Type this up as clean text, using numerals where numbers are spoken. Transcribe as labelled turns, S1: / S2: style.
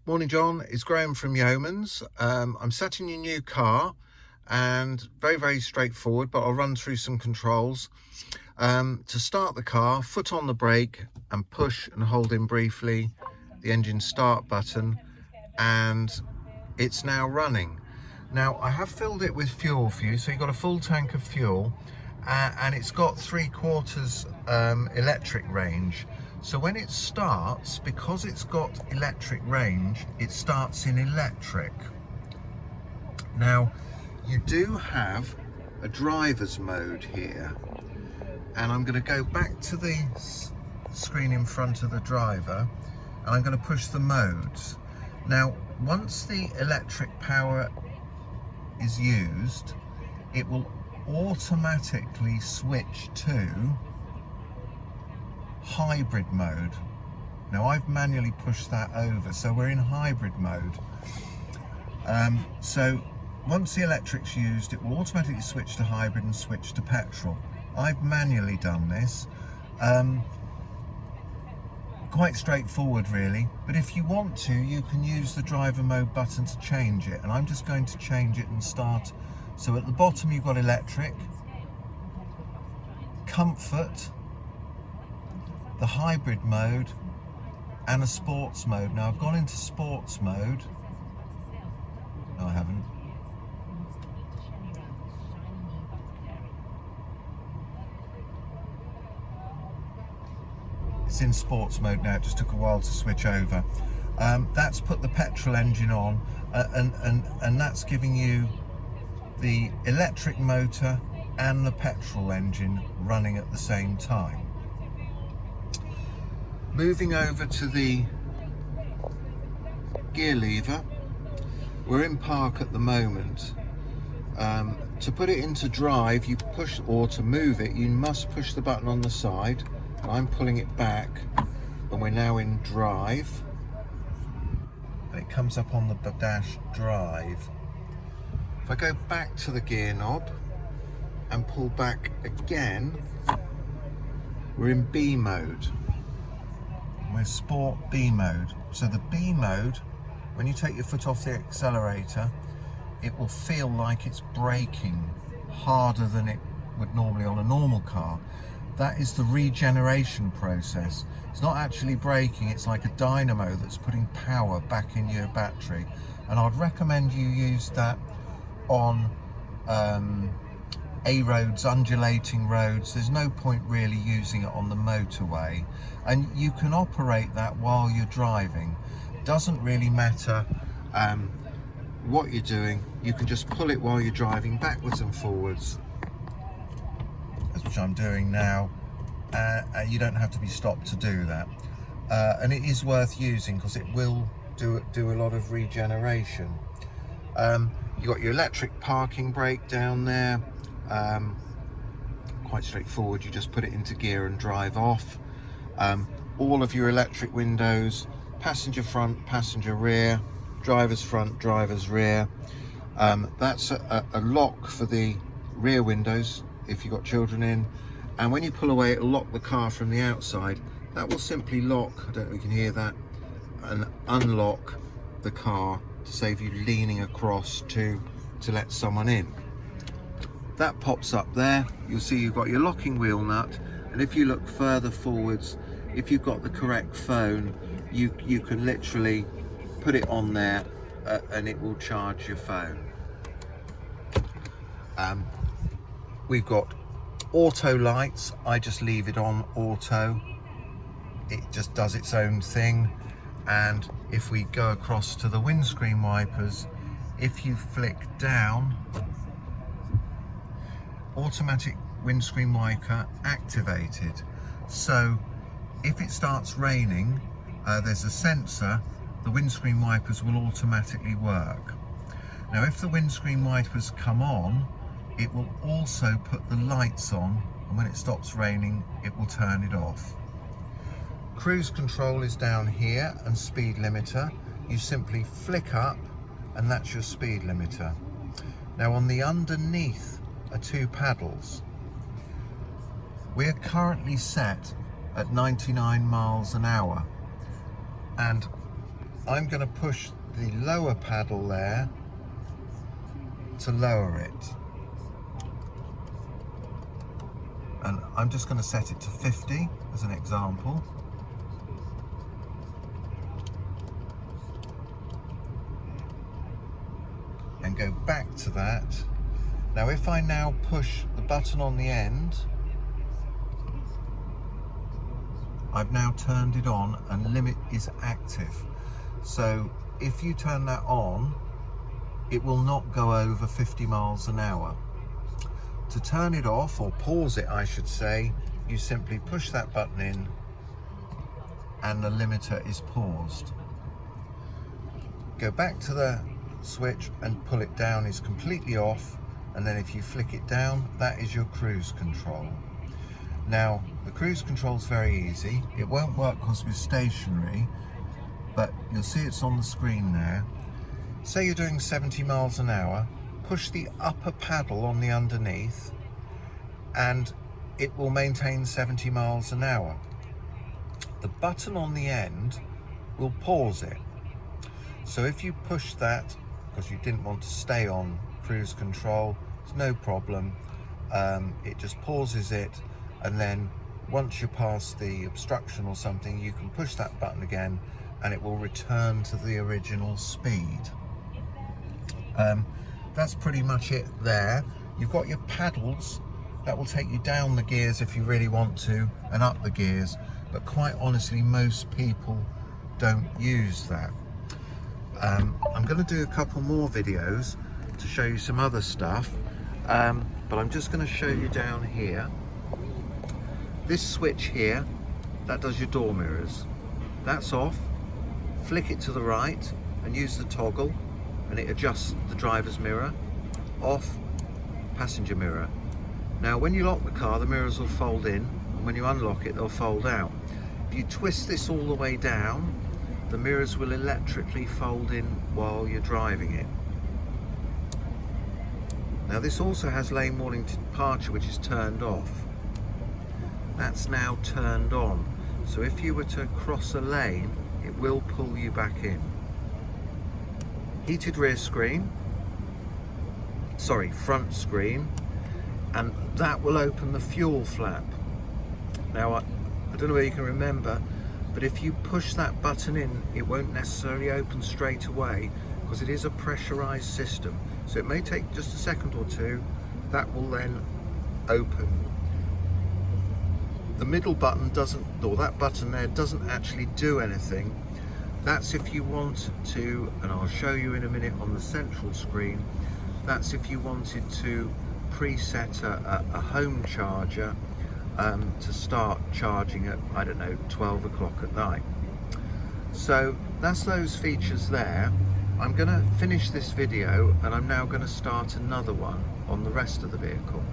S1: Morning, John. It's Graham from Yeomans. I'm sat in your new car and very straightforward, but I'll run through some controls. To start the car, foot on the brake and push and hold in briefly the engine start button, and it's now running. Now, I have filled it with fuel for you, so you've got a full tank of fuel, and it's got 3/4 electric range. So when it starts, because it's got electric range, it starts in electric. Now, you do have a driver's mode here, and I'm going to go back to the screen in front of the driver, and I'm going to push the modes. Now, once the electric power is used, it will automatically switch to hybrid mode. Now, I've manually pushed that over, so we're in hybrid mode. So once the electric's used, it will automatically switch to hybrid and switch to petrol. I've manually done this. Quite straightforward really, but if you want to, you can use the driver mode button to change it, and I'm just going to change it and start. So at the bottom you've got electric, comfort, the hybrid mode, and a sports mode. Now I've gone into sports mode. No, I haven't. It's in sports mode now. It just took a while to switch over. That's put the petrol engine on, and that's giving you the electric motor and the petrol engine running at the same time. Moving over to the gear lever, we're in park at the moment. To put it into drive, you push, or to move it, you must push the button on the side. I'm pulling it back, and we're now in drive, and it comes up on the dash drive. If I go back to the gear knob and pull back again, we're in B mode. We're sport B mode. So the B mode, when you take your foot off the accelerator, it will feel like it's braking harder than it would normally on a normal car. That is the regeneration process. It's not actually braking, it's like a dynamo that's putting power back in your battery. And I'd recommend you use that on A roads, undulating roads. There's no point really using it on the motorway. And you can operate that while you're driving. Doesn't really matter what you're doing. You can just pull it while you're driving backwards and forwards, which I'm doing now. You don't have to be stopped to do that, and it is worth using because it will do a lot of regeneration. You got your electric parking brake down there. Quite straightforward. You just put it into gear and drive off. All of your electric windows, passenger front, passenger rear, driver's front, driver's rear. That's a lock for the rear windows if you've got children in, and when you pull away, it'll lock the car from the outside. That will simply lock, I don't know if you can hear that, and unlock the car to save you leaning across to let someone in. That pops up there. You'll see you've got your locking wheel nut, and if you look further forwards, if you've got the correct phone, you can literally put it on there and it will charge your phone. We've got auto lights. I just leave it on auto. It just does its own thing. And if we go across to the windscreen wipers, if you flick down, automatic windscreen wiper activated. So if it starts raining, there's a sensor, the windscreen wipers will automatically work. Now if the windscreen wipers come on, it will also put the lights on, and when it stops raining, it will turn it off. Cruise control is down here, and speed limiter. You simply flick up, and that's your speed limiter. Now on the underneath are two paddles. We're currently set at 99 miles an hour, and I'm going to push the lower paddle there to lower it. And I'm just going to set it to 50 as an example. And go back to that. Now if I now push the button on the end, I've now turned it on and limit is active. So if you turn that on, it will not go over 50 miles an hour. To turn it off, or pause it I should say, you simply push that button in and the limiter is paused. Go back to the switch and pull it down is completely off, and then if you flick it down, that is your cruise control. Now the cruise control is very easy. It won't work because we're stationary, but you'll see it's on the screen there. Say you're doing 70 miles an hour, push the upper paddle on the underneath and it will maintain 70 miles an hour. The button on the end will pause it. So if you push that because you didn't want to stay on cruise control, it's no problem. It just pauses it, and then once you're past the obstruction or something, you can push that button again and it will return to the original speed. That's pretty much it there. You've got your paddles that will take you down the gears if you really want to, and up the gears, but quite honestly most people don't use that. I'm going to do a couple more videos to show you some other stuff, but I'm just going to show you down here. This switch here, that does your door mirrors. That's off. Flick it to the right and use the toggle and it adjusts the driver's mirror. Off, passenger mirror. Now when you lock the car, the mirrors will fold in, and when you unlock it, they'll fold out. If you twist this all the way down, the mirrors will electrically fold in while you're driving it. Now this also has lane warning departure, which is turned off. That's now turned on. So if you were to cross a lane, it will pull you back in. Heated rear screen, front screen, and that will open the fuel flap. Now I don't know whether you can remember, but if you push that button in, it won't necessarily open straight away because it is a pressurized system. So it may take just a second or two. That will then open. The middle button doesn't, or that button there doesn't actually do anything. That's if you want to, and I'll show you in a minute on the central screen, that's if you wanted to preset a home charger to start charging at, I don't know, 12 o'clock at night. So that's those features there. I'm going to finish this video and I'm now going to start another one on the rest of the vehicle.